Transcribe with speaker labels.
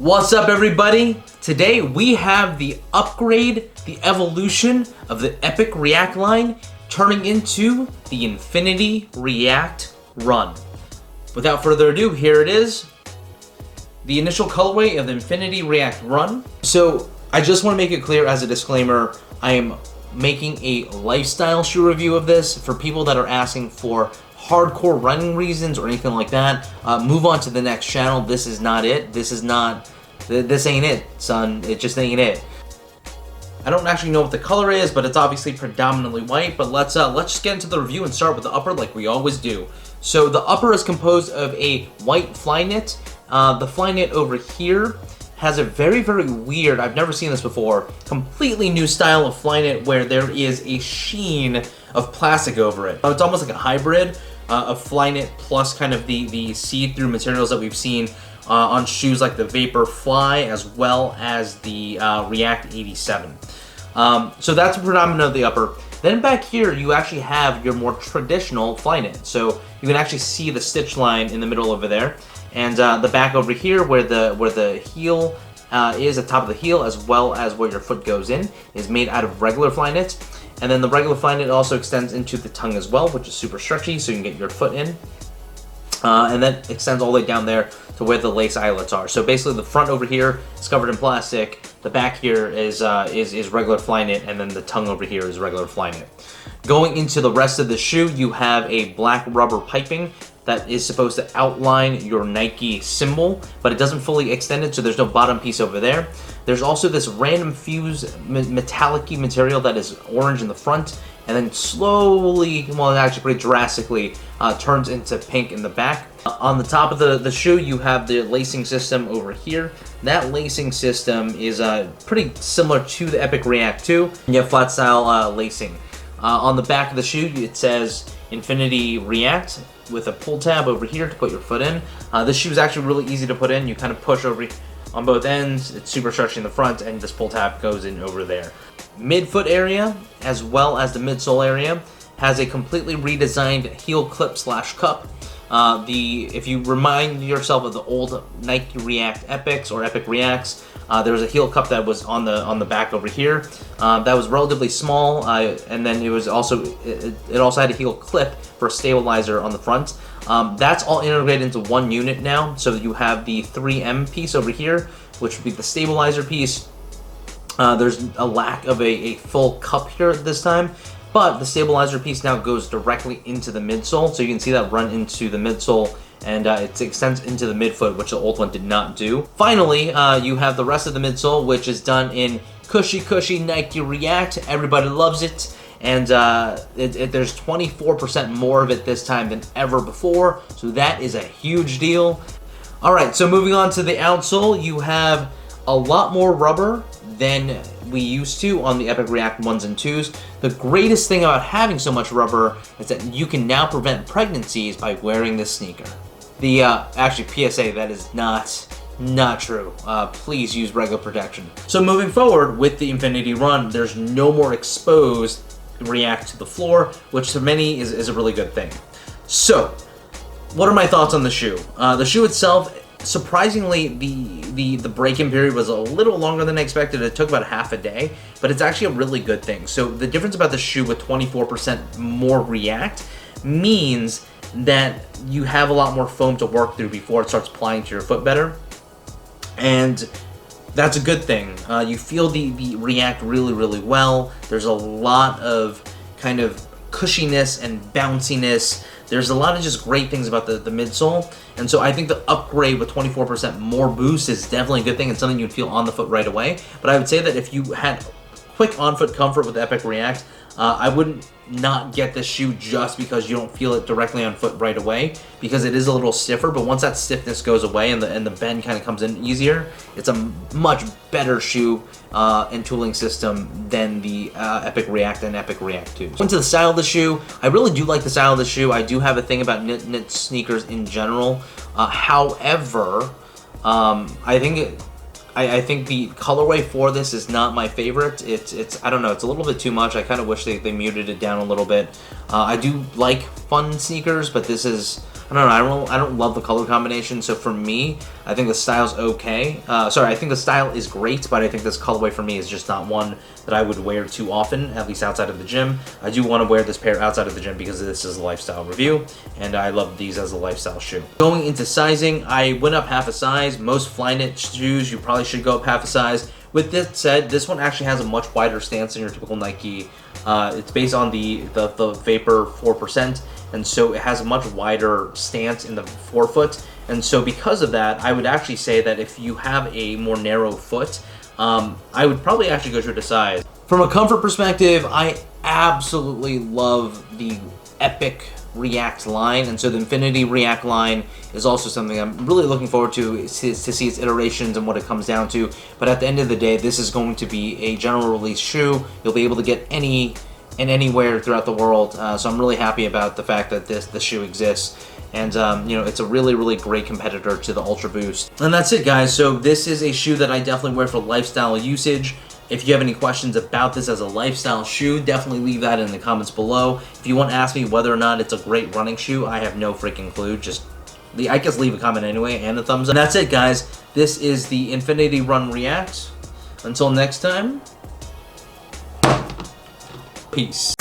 Speaker 1: What's up, everybody? Today we have the upgrade, the evolution of the Epic React line turning into the Infinity React Run. Without further ado, here it is. The initial colorway of the Infinity React Run. So I just want to make it clear as a disclaimer, I am making a lifestyle shoe review of this for people that are asking for hardcore running reasons or anything like that. Move on to the next channel. This is not it. This ain't it, son. It just ain't it. I don't actually know what the color is, but it's obviously predominantly white. But let's just get into the review and start with the upper like we always do. So the upper is composed of a white fly knit. The fly knit over here has a very, very weird, I've never seen this before, completely new style of fly knit where there is a sheen of plastic over it. It's almost like a hybrid of fly knit plus kind of the see-through materials that we've seen on shoes like the Vapor Fly as well as the React 87. So that's predominant of the upper. Then back here, you actually have your more traditional fly knit. So you can actually see the stitch line in the middle over there. And the back over here where the heel is, the top of the heel, as well as where your foot goes in, is made out of regular fly knit. And then the regular fly knit also extends into the tongue as well, which is super stretchy, so you can get your foot in. And then extends all the way down there to where the lace eyelets are. So basically the front over here is covered in plastic, the back here is regular fly knit, and then the tongue over here is regular fly knit. Going into the rest of the shoe, you have a black rubber piping that is supposed to outline your Nike symbol, but it doesn't fully extend it, so there's no bottom piece over there. There's also this random fuse metallic-y material that is orange in the front, and then slowly, well, actually pretty drastically, turns into pink in the back. On the top of the shoe, you have the lacing system over here. That lacing system is pretty similar to the Epic React 2. You have flat style lacing. On the back of the shoe, it says Infinity React with a pull tab over here to put your foot in. This shoe is actually really easy to put in. You kind of push over on both ends. It's super stretchy in the front, and this pull tab goes in over there. Midfoot area, as well as the midsole area, has a completely redesigned heel clip / cup. If you remind yourself of the old Nike React Epics or Epic Reacts, there was a heel cup that was on the back over here. That was relatively small, and then it also had a heel clip for a stabilizer on the front. That's all integrated into one unit now. So you have the 3M piece over here, which would be the stabilizer piece. There's a lack of a full cup here this time, but the stabilizer piece now goes directly into the midsole, so you can see that run into the midsole, and it extends into the midfoot, which the old one did not do. Finally, you have the rest of the midsole, which is done in cushy Nike React. Everybody loves it, and there's 24% more of it this time than ever before, so that is a huge deal. All right, so moving on to the outsole, you have a lot more rubber than we used to on the Epic React 1s and 2s. The greatest thing about having so much rubber is that you can now prevent pregnancies by wearing this sneaker. The actually PSA, that is not true. Please use regular protection. So moving forward with the Infinity Run, there's no more exposed React to the floor, which to many is a really good thing. So what are my thoughts on the shoe? The shoe itself, surprisingly, the break-in period was a little longer than I expected. It took about half a day, but it's actually a really good thing. So the difference about the shoe with 24% more React means that you have a lot more foam to work through before it starts applying to your foot better, and that's a good thing. You feel the React really well. There's a lot of kind of cushiness and bounciness. There's a lot of just great things about the midsole, and so I think the upgrade with 24% more boost is definitely a good thing and something you'd feel on the foot right away. But I would say that if you had quick on-foot comfort with Epic React, I wouldn't not get this shoe just because you don't feel it directly on foot right away, because it is a little stiffer, but once that stiffness goes away and the bend kind of comes in easier, it's a much better shoe and tooling system than the Epic React and Epic React 2. Into the style of the shoe, I really do like the style of the shoe. I do have a thing about knit sneakers in general. However, I think the colorway for this is not my favorite. It's I don't know, it's a little bit too much. I kind of wish they muted it down a little bit. I do like fun sneakers, but this is I don't know, I don't love the color combination, so for me, I think the style's okay. Sorry, I think the style is great, but I think this colorway for me is just not one that I would wear too often, at least outside of the gym. I do want to wear this pair outside of the gym because this is a lifestyle review, and I love these as a lifestyle shoe. Going into sizing, I went up half a size. Most Flyknit shoes, you probably should go up half a size. With this said, this one actually has a much wider stance than your typical Nike. It's based on the Vapor 4%, and so it has a much wider stance in the forefoot. And so because of that, I would actually say that if you have a more narrow foot, I would probably actually go to size. From a comfort perspective, I absolutely love the Epic React line, and so the Infinity React line is also something I'm really looking forward to see its iterations and what it comes down to. But at the end of the day, this is going to be a general release shoe. You'll be able to get any and anywhere throughout the world, so I'm really happy about the fact that this shoe exists. And you know, it's a really great competitor to the Ultra Boost. And that's it, guys. So this is a shoe that I definitely wear for lifestyle usage. If you have any questions about this as a lifestyle shoe, definitely leave that in the comments below. If you want to ask me whether or not it's a great running shoe, I have no freaking clue. Just, I guess leave a comment anyway and a thumbs up. And that's it, guys. This is the Infinity Run React. Until next time, peace.